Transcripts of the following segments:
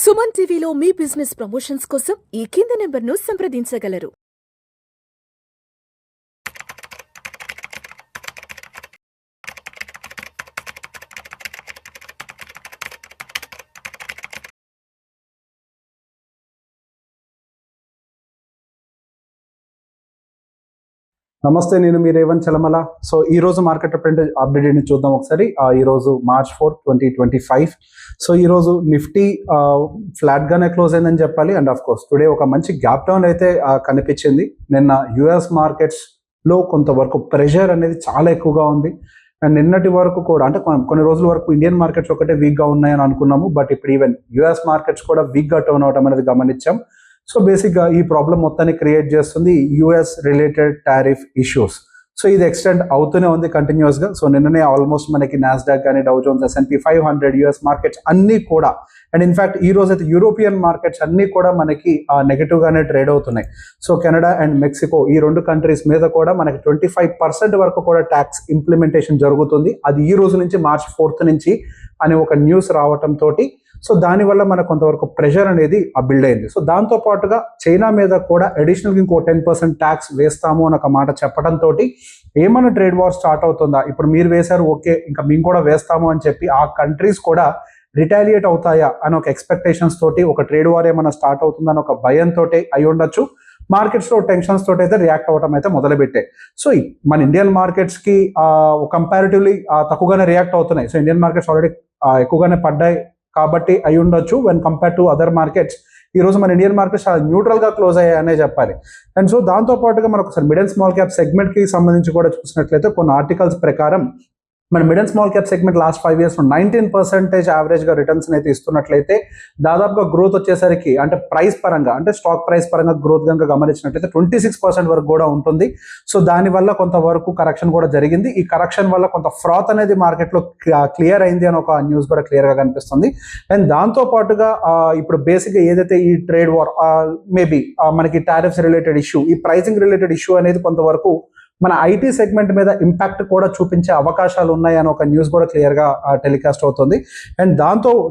సుమన్ టీవీలో మీ business promotions కోసం ఈ కింది నెంబర్ను సంప్రదించగలరు. నమస్తే, నేను మీ రేవంత్ చలమల. సో ఈ రోజు మార్కెట్ అప్డేట్ చూద్దాం ఒకసారి. ఈ రోజు March 4, 2025. సో ఈ రోజు నిఫ్టీ ఫ్లాట్ గానే క్లోజ్ అయిందని చెప్పాలి. అండ్ ఆఫ్ కోర్స్ టుడే ఒక మంచి గ్యాప్ డౌన్ అయితే కనిపించింది. నిన్న యుఎస్ మార్కెట్స్ లో కొంతవరకు ప్రెషర్ అనేది చాలా ఎక్కువగా ఉంది. అండ్ నిన్నటి వరకు కూడా అంటే కొన్ని రోజుల వరకు ఇండియన్ మార్కెట్స్ ఒకటే వీక్ గా ఉన్నాయని అనుకున్నాము. బట్ ఇప్పుడు ఈవెన్ యుఎస్ మార్కెట్స్ కూడా వీక్ గా టర్న్ అవడం అనేది గమనించాం. సో బేసిక్గా ఈ ప్రాబ్లం మొత్తాన్ని క్రియేట్ చేస్తుంది US related tariff issues. So ఇది ఎక్స్టెండ్ అవుతూనే ఉంది కంటిన్యూస్గా. సో నిన్ననే ఆల్మోస్ట్ మనకి నాస్డాక్ కానీ, డౌ జోన్స్, S&P 500, యుఎస్ మార్కెట్స్ అన్నీ కూడా, అండ్ ఇన్ఫాక్ట్ ఈ రోజు అయితే యూరోపియన్ మార్కెట్స్ అన్నీ కూడా మనకి నెగటివ్ గానే ట్రేడ్ అవుతున్నాయి. సో కెనడా అండ్ మెక్సికో ఈ రెండు కంట్రీస్ మీద కూడా మనకి 25% వరకు కూడా ట్యాక్స్ ఇంప్లిమెంటేషన్ జరుగుతుంది. అది ఈ రోజు నుంచి March 4th నుంచి అని ఒక న్యూస్ రావటం తోటి సో దానివల్ల మనకు కొంతవరకు ప్రెషర్ అనేది బిల్డ్ అయింది. సో దాంతో పాటుగా చైనా మీద కూడా అడిషనల్గా ఇంకో 10% ట్యాక్స్ వేస్తాము అని ఒక మాట చెప్పడంతో ఏమైనా ట్రేడ్ వార్ స్టార్ట్ అవుతుందా, ఇప్పుడు మీరు వేశారు ఓకే ఇంకా మేము కూడా వేస్తాము అని చెప్పి ఆ కంట్రీస్ కూడా రిటాలియేట్ అవుతాయా అని ఒక ఎక్స్పెక్టేషన్స్ తోటి ఒక ట్రేడ్ వార్ ఏమైనా స్టార్ట్ అవుతుందని ఒక భయంతో అయి ఉండొచ్చు. మార్కెట్స్ లో టెన్షన్స్ తోటి అయితే రియాక్ట్ అవ్వడం అయితే మొదలుపెట్టాయి. సో మన ఇండియన్ మార్కెట్స్ కి కంపారిటివ్లీ తక్కువగానే రియాక్ట్ అవుతున్నాయి. సో ఇండియన్ మార్కెట్స్ ఆల్రెడీ ఎక్కువగానే పడ్డాయి కాబట్టి అయి ఉండొచ్చు when compare to other markets. ఈ రోజు మన ఇండియన్ మార్కెట్స్ న్యూట్రల్ గా క్లోజ్ అయ్యాయనే చెప్పాలి. అండ్ సో దాంతో పాటుగా మనకు ఒకసారి mid and small cap segment కి సంబంధించి కూడా చూసినట్లయితే కొన్ని ఆర్టికల్స్ ప్రకారం మన mid and small cap segment last 5 years 19% average గా రిటర్న్స్ అయితే ఇస్తున్నట్లయితే దాదాపుగా గ్రోత్ వచ్చేసరికి అంటే ప్రైస్ పరంగా అంటే స్టాక్ ప్రైస్ పరంగా గ్రోత్ కనుక గమనించినట్లయితే 26% వరకు కూడా ఉంటుంది. సో దానివల్ల కొంతవరకు కరెక్షన్ కూడా జరిగింది. ఈ కరెక్షన్ వల్ల కొంత ఫ్రాత్ అనేది మార్కెట్ లో క్లియర్ అయింది అని ఒక న్యూస్ కూడా క్లియర్ గా కనిపిస్తుంది. అండ్ దాంతో పాటుగా ఇప్పుడు బేసిక్ గా ఏదైతే ఈ ట్రేడ్ వార్ మేబీ మనకి టారిఫ్స్ రిలేటెడ్ ఇష్యూ, ఈ ప్రైసింగ్ రిలేటెడ్ ఇష్యూ అనేది కొంతవరకు మన ఐటీ సెగ్మెంట్ మీద ఇంపాక్ట్ కూడా చూపించే అవకాశాలు ఉన్నాయి అని ఒక న్యూస్ కూడా క్లియర్ గా టెలికాస్ట్ అవుతుంది. అండ్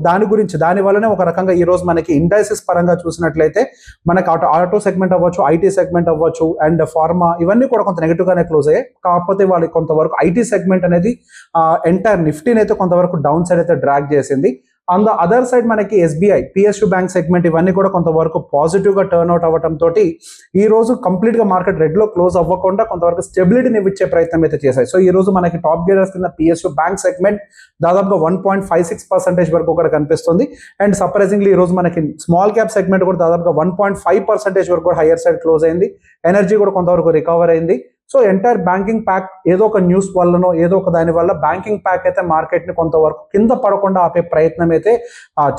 దాని వల్లనే ఒక రకంగా ఈ రోజు మనకి ఇండైసెస్ పరంగా చూసినట్లయితే మనకి ఆటో సెగ్మెంట్ అవ్వచ్చు, ఐటీ సెగ్మెంట్ అవ్వచ్చు, అండ్ ఫార్మా ఇవన్నీ కూడా కొంత నెగిటివ్ గానే క్లోజ్ అయ్యాయి. కాకపోతే వాళ్ళకి కొంతవరకు ఐటీ సెగ్మెంట్ అనేది ఎంటైర్ నిఫ్టీని అయితే కొంతవరకు డౌన్ సైడ్ అయితే డ్రాగ్ చేసింది. ఆన్ ద అదర్ సైడ్ మనకి SBI, PSU బ్యాంక్ సెగ్మెంట్ ఇవన్నీ కూడా కొంతవరకు పాజిటివ్ గా టర్న్ అవుట్ అవ్వడం తోటి ఈ రోజు కంప్లీట్ గా మార్కెట్ రెడ్ లో క్లోజ్ అవ్వకుండా కొంతవరకు స్టెబిలిటీని ఇచ్చే ప్రయత్నం అయితే చేశాయి. సో ఈ రోజు మనకి టాప్ గేరర్స్ కింద PSU బ్యాంక్ సెగ్మెంట్ దాదాపుగా 1.56% వరకు కూడా కనిపిస్తుంది. అండ్ సర్ప్రైజింగ్లీ ఈ రోజు మనకి స్మాల్ క్యాప్ సెగ్మెంట్ కూడా దాదాపుగా 1.5% వరకు కూడా హైయర్ సైడ్ క్లోజ్ అయింది. ఎనర్జీ కూడా కొంతవరకు రికవర్ అయింది. సో ఎంటైర్ బ్యాంకింగ్ ప్యాక్ ఏదో ఒక న్యూస్ వల్లనో ఏదో ఒక దాని వల్ల బ్యాంకింగ్ ప్యాక్ అయితే మార్కెట్ ని కొంతవరకు కింద పడకుండా ఆపే ప్రయత్నం అయితే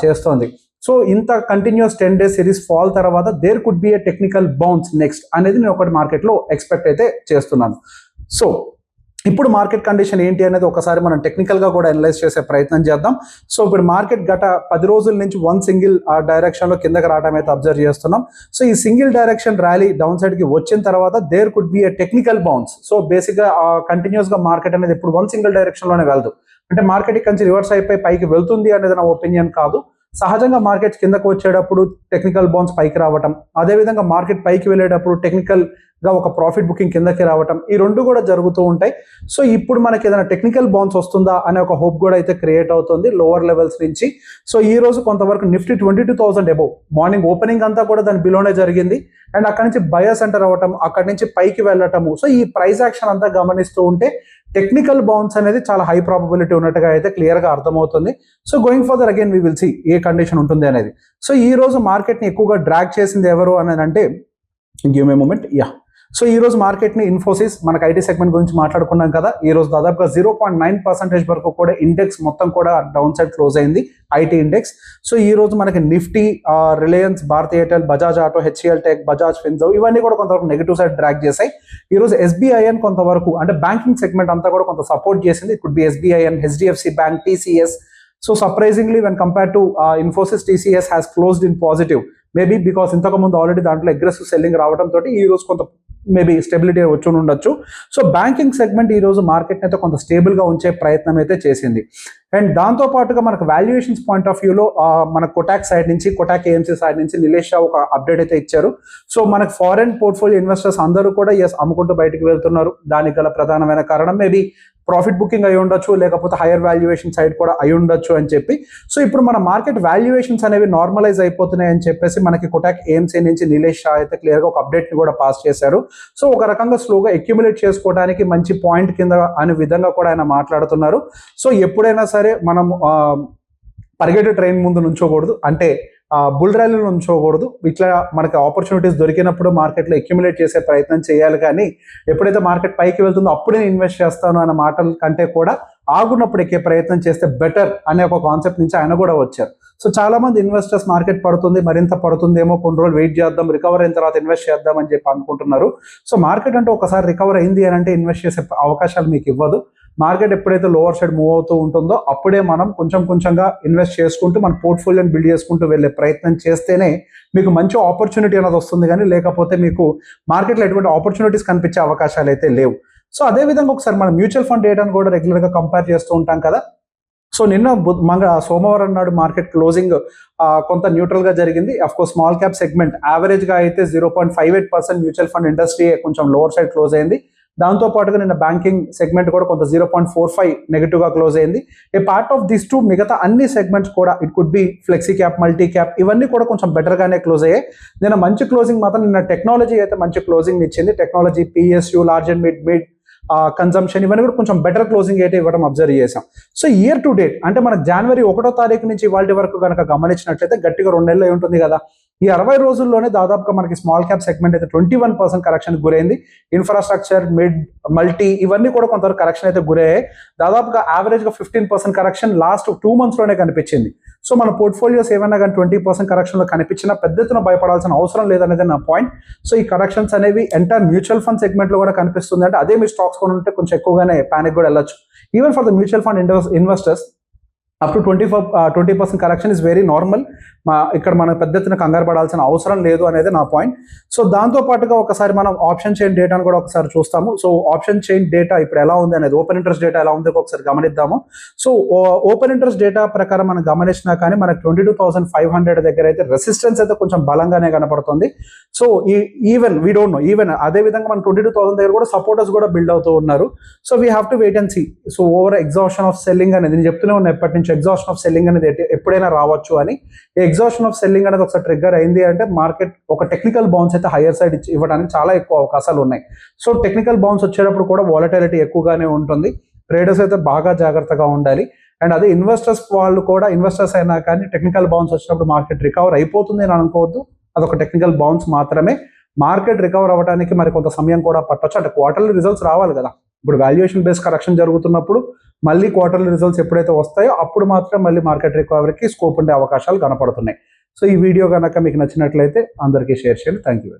చేస్తోంది. సో ఇంత కంటిన్యూస్ 10 days సిరీస్ ఫాల్ తర్వాత there could be a technical bounce next అనేది నేను ఒకటి మార్కెట్ లో ఎక్స్పెక్ట్ అయితే చేస్తున్నాను. సో ఇప్పుడు మార్కెట్ కండిషన్ ఏంటి అనేది ఒకసారి మనం టెక్నికల్ గా కూడా అనలైజ్ చేసే ప్రయత్నం చేద్దాం. సో ఇప్పుడు మార్కెట్ గత 10 రోజుల నుంచి వన్ సింగిల్ డైరెక్షన్ లో కిందకి రావడం అయితే అబ్జర్వ్ చేస్తున్నాం. సో ఈ single direction rally down side కి వచ్చిన తర్వాత there could be a technical bounce. So basic గా కంటిన్యూస్ గా మార్కెట్ అనేది ఇప్పుడు వన్ సింగిల్ డైరెక్షన్ లోనే వెళ్దు, అంటే మార్కెట్ కంచి రివర్స్ అయిపోయి పైకి వెళ్తుంది అనేది నా ఒపీనియన్ కాదు. సహజంగా మార్కెట్ కిందకు వచ్చేటప్పుడు టెక్నికల్ బౌన్స్ పైకి రావటం, అదేవిధంగా మార్కెట్ పైకి వెళ్ళేటప్పుడు టెక్నికల్ గా ఒక ప్రాఫిట్ బుకింగ్ కిందకి రావటం, ఈ రెండు కూడా జరుగుతూ ఉంటాయి. సో ఇప్పుడు మనకి ఏదైనా టెక్నికల్ బౌన్స్ వస్తుందా అనే ఒక హోప్ కూడా అయితే క్రియేట్ అవుతుంది లోవర్ లెవెల్స్ నుంచి. సో ఈ రోజు కొంతవరకు నిఫ్టీ 22,000 అబోవ్, మార్నింగ్ ఓపెనింగ్ అంతా కూడా దాని బిలోనే జరిగింది. అండ్ అక్కడి నుంచి బయర్స్ ఎంటర్ అవ్వటం, అక్కడి నుంచి పైకి వెళ్ళటము. సో ఈ ప్రైస్ యాక్షన్ అంతా గమనిస్తూ ఉంటే టెక్నికల్ బౌన్స్ అనేది చాలా హై ప్రాబబిలిటీ ఉన్నట్టుగా అయితే క్లియర్ గా అర్థమవుతుంది. So going further again we will see a condition ఉంటుంది అనేది. సో ఈ రోజు మార్కెట్ ని ఎక్కువగా డ్రాగ్ చేసింది ఎవరు అని అంటే గివ్ మే మూమెంట్ సో ఈ రోజు మార్కెట్ ని ఇన్ఫోసిస్, మనకు ఐటీ సెగ్మెంట్ గురించి మాట్లాడుకున్నాం కదా, ఈ రోజు దాదాపుగా 0.9% వరకు కూడా ఇండెక్స్ మొత్తం కూడా డౌన్ సైడ్ క్లోజ్ అయింది ఐటీ ఇండెక్స్. సో ఈ రోజు మనకి Nifty, Reliance, Bharti Airtel, Bajaj Auto, HCL Tech, Bajaj Finserv ఇవన్నీ కూడా కొంతవరకు నెగిటివ్ సైడ్ డ్రాగ్ చేశాయి. ఈ రోజు SBIN కొంతవరకు అంటే బ్యాంకింగ్ సెగ్మెంట్ అంతా కూడా కొంత సపోర్ట్ చేసింది. It could be SBIN, HDFC bank, TCS. So surprisingly when compare to Infosys, TCS has closed in positive, maybe because ఇంతకు ముందు ఆల్రెడీ దాంట్లో అగ్రెసివ్ సెల్లింగ్ రావడం తోటి ఈ రోజు కొంత మేబీ స్టెబిలిటీ వచ్చి ఉండొచ్చు. సో బ్యాంకింగ్ సెగ్మెంట్ ఈ రోజు మార్కెట్ అయితే కొంత స్టేబుల్ గా ఉంచే ప్రయత్నం అయితే చేసింది. అండ్ దాంతో పాటుగా మనకు వాల్యుయేషన్స్ పాయింట్ ఆఫ్ వ్యూలో మన కొటాక్ సైడ్ నుంచి, కొటాక్ ఏఎంసీ సైడ్ నుంచి నిలేష్ షా ఒక అప్డేట్ అయితే ఇచ్చారు. సో మనకు ఫారెన్ పోర్ట్ఫోలియో ఇన్వెస్టర్స్ అందరూ కూడా అమ్ముకుంటూ బయటకు వెళ్తున్నారు. దానికి గల ప్రధానమైన కారణం మేబీ ప్రాఫిట్ బుకింగ్ అయి ఉండొచ్చు, లేకపోతే హైయర్ వాల్యుయేషన్ సైడ్ కూడా అయి ఉండొచ్చు అని చెప్పి. సో ఇప్పుడు మన మార్కెట్ వాల్యుయేషన్స్ అనేవి నార్మలైజ్ అయిపోతున్నాయి అని చెప్పేసి మనకి కొటాక్ ఏఎంసీ నుంచి నిలేష్ షా అయితే క్లియర్గా ఒక అప్డేట్ ని కూడా పాస్ చేశారు. సో ఒక రకంగా స్లోగా అక్యుములేట్ చేసుకోవడానికి మంచి పాయింట్ కింద అనే విధంగా కూడా ఆయన మాట్లాడుతున్నారు. సో ఎప్పుడైనా సరే మనం పరిగెట్టే ట్రైన్ ముందు నుంచోకూడదు, అంటే బుల్ ర్యాలీలో ఉంచుకోకూడదు. ఇట్లా మనకి ఆపర్చునిటీస్ దొరికినప్పుడు మార్కెట్లో అక్యుములేట్ చేసే ప్రయత్నం చేయాలి. కానీ ఎప్పుడైతే మార్కెట్ పైకి వెళ్తుందో అప్పుడే నేను ఇన్వెస్ట్ చేస్తాను అనే మాటల కంటే కూడా ఆగున్నప్పుడు ఎక్కే ప్రయత్నం చేస్తే బెటర్ అనే ఒక కాన్సెప్ట్ నుంచి ఆయన కూడా వచ్చారు. సో చాలా మంది ఇన్వెస్టర్స్ మార్కెట్ పడుతుంది, మరింత పడుతుందేమో, కొన్ని రోజులు వెయిట్ చేద్దాం, రికవర్ అయిన తర్వాత ఇన్వెస్ట్ చేద్దాం అని చెప్పి అనుకుంటున్నారు. సో మార్కెట్ అంటే ఒకసారి రికవర్ అయింది అని అంటే ఇన్వెస్ట్ చేసే అవకాశాలు మీకు ఇవ్వదు. మార్కెట్ ఎప్పుడైతే లోవర్ సైడ్ మూవ్ అవుతూ ఉంటుందో అప్పుడే మనం కొంచెం కొంచెంగా ఇన్వెస్ట్ చేసుకుంటూ మన పోర్ట్ఫోలియోని బిల్డ్ చేసుకుంటూ వెళ్ళే ప్రయత్నం చేస్తేనే మీకు మంచి ఆపర్చునిటీ అనేది వస్తుంది. కానీ లేకపోతే మీకు మార్కెట్లో ఎటువంటి ఆపర్చునిటీస్ కనిపించే అవకాశాలు అయితే లేవు. సో అదేవిధంగా ఒకసారి మనం మ్యూచువల్ ఫండ్ డేటాను కూడా రెగ్యులర్గా కంపేర్ చేస్తూ ఉంటాం కదా. సో నిన్న సోమవారం నాడు మార్కెట్ క్లోజింగ్ కొంత న్యూట్రల్ గా జరిగింది. Of course small cap segment average గా అయితే 0.58% మ్యూచువల్ ఫండ్ ఇండస్ట్రీ కొంచెం లోవర్ సైడ్ క్లోజ్ అయింది. దాంతో పాటుగా నిన్న బ్యాంకింగ్ సెగ్మెంట్ కూడా కొంత 0.45 నెగిటివ్ గా క్లోజ్ అయింది. ఏ పార్ట్ ఆఫ్ దిస్ టూ మిగతా అన్ని సెగ్మెంట్స్ కూడా it could be flexi cap, multi cap, ఇవన్నీ కూడా కొంచెం బెటర్ గానే క్లోజ్ అయ్యాయి. నిన్న మంచి క్లోజింగ్ మాత్రం నిన్న టెక్నాలజీ అయితే మంచి క్లోజింగ్ ఇచ్చింది. Technology, PSU, large and mid consumption, ఇవన్నీ కూడా కొంచెం బెటర్ క్లోజింగ్ అయితే ఇవ్వడం అబ్జర్వ్ చేసాం. సో ఇయర్ టు డేట్ అంటే మన జనవరి 1వ తారీఖు నుంచి ఇవాళ వరకు కనుక గమనించినట్లయితే గట్టిగా 2 నెలలు ఉంటుంది కదా. ఈ 60 రోజుల్లోనే దాదాపుగా మనకి స్మాల్ క్యాప్ సెగ్మెంట్ అయితే 21% కరెక్షన్ గురైంది. ఇన్ఫ్రాస్ట్రక్చర్, మిడ్, మల్టీ ఇవన్నీ కూడా కొంతవరకు కరెక్షన్ అయితే గురయ్యాయి. దాదాపుగా యావరేజ్ గా 15% కరెక్షన్ లాస్ట్ 2 months లోనే కనిపించింది. సో మన పోర్ట్ఫోలియోస్ ఏమైనా కానీ 20% కరెక్షన్ లో కనిపించినా పెద్ద ఎత్తున భయపడాల్సిన అవసరం లేదనేది నా పాయింట్. సో ఈ కరెక్షన్స్ అనేవి ఎంటైర్ మ్యూచువల్ ఫండ్ సెగ్మెంట్ లో కూడా కనిపిస్తుంది. అంటే అదే మీ స్టాక్స్ కొని ఉంటే కొంచెం ఎక్కువగానే ప్యానిక్ కూడా వెళ్ళొచ్చు. Even for the mutual fund investors up to 20% correction is very normal. ఇక్కడ మనం పెద్ద ఎత్తున కంగారు పడాల్సిన అవసరం లేదు అనేది నా పాయింట్. సో దాంతో పాటుగా ఒకసారి మనం ఆప్షన్ చైన్ డేటాను కూడా ఒకసారి చూస్తాము. సో ఆప్షన్ చైన్ డేటా ఇప్పుడు ఎలా ఉంది అనేది, ఓపెన్ ఇంట్రెస్ట్ డేటా ఎలా ఉంది ఒకసారి గమనిద్దాము. సో ఓపెన్ ఇంట్రెస్ట్ డేటా ప్రకారం మనం గమనించినా కానీ మనకి 22,500 దగ్గర అయితే రెసిస్టెన్స్ అయితే కొంచెం బలంగానే కనపడుతుంది. So even we don't know, even అదే విధంగా మన 22,000 దగ్గర కూడా సపోర్టర్స్ కూడా బిల్డ్ అవుతూ ఉన్నారు. So we have to wait and see. So over exhaustion of selling అనేది నేను చెప్తూనే ఉన్నా ఎప్పటి నుంచి, ఎగ్జాషన్ ఆఫ్ సెల్లింగ్ అనేది ఎప్పుడైనా రావచ్చు అని. ఎగ్జాషన్ ఆఫ్ సెల్లింగ్ అనేది ఒకసారి ట్రిగ్గర్ అయింది అంటే మార్కెట్ ఒక టెక్నికల్ బౌన్స్ అయితే హైయర్ సైడ్ ఇవ్వడానికి చాలా ఎక్కువ అవకాశాలు ఉన్నాయి. సో టెక్నికల్ బౌన్స్ వచ్చేటప్పుడు కూడా వాలటిలిటీ ఎక్కువగానే ఉంటుంది. ట్రేడర్స్ అయితే బాగా జాగ్రత్తగా ఉండాలి. అండ్ అదే ఇన్వెస్టర్స్ అయినా కానీ టెక్నికల్ బౌన్స్ వచ్చినప్పుడు మార్కెట్ రికవర్ అయిపోతుంది అని అనుకోవద్దు. అదొక టెక్నికల్ బౌన్స్ మాత్రమే. మార్కెట్ రికవర్ అవ్వడానికి మరి కొంత సమయం కూడా పట్టొచ్చు. అంటే క్వార్టర్లీ రిజల్ట్స్ రావాలి కదా. ఇప్పుడు వాల్యుయేషన్ బేస్ కరెక్షన్ జరుగుతున్నప్పుడు మళ్ళీ క్వార్టర్లీ రిజల్ట్స్ ఎప్పుడైతే వస్తాయో అప్పుడు మాత్రం మళ్ళీ మార్కెట్ రికవరీకి స్కోప్ ఉండే అవకాశాలు కనపడుతున్నాయి. సో ఈ వీడియో కనుక మీకు నచ్చినట్లయితే అందరికీ షేర్ చేయండి. Thank you.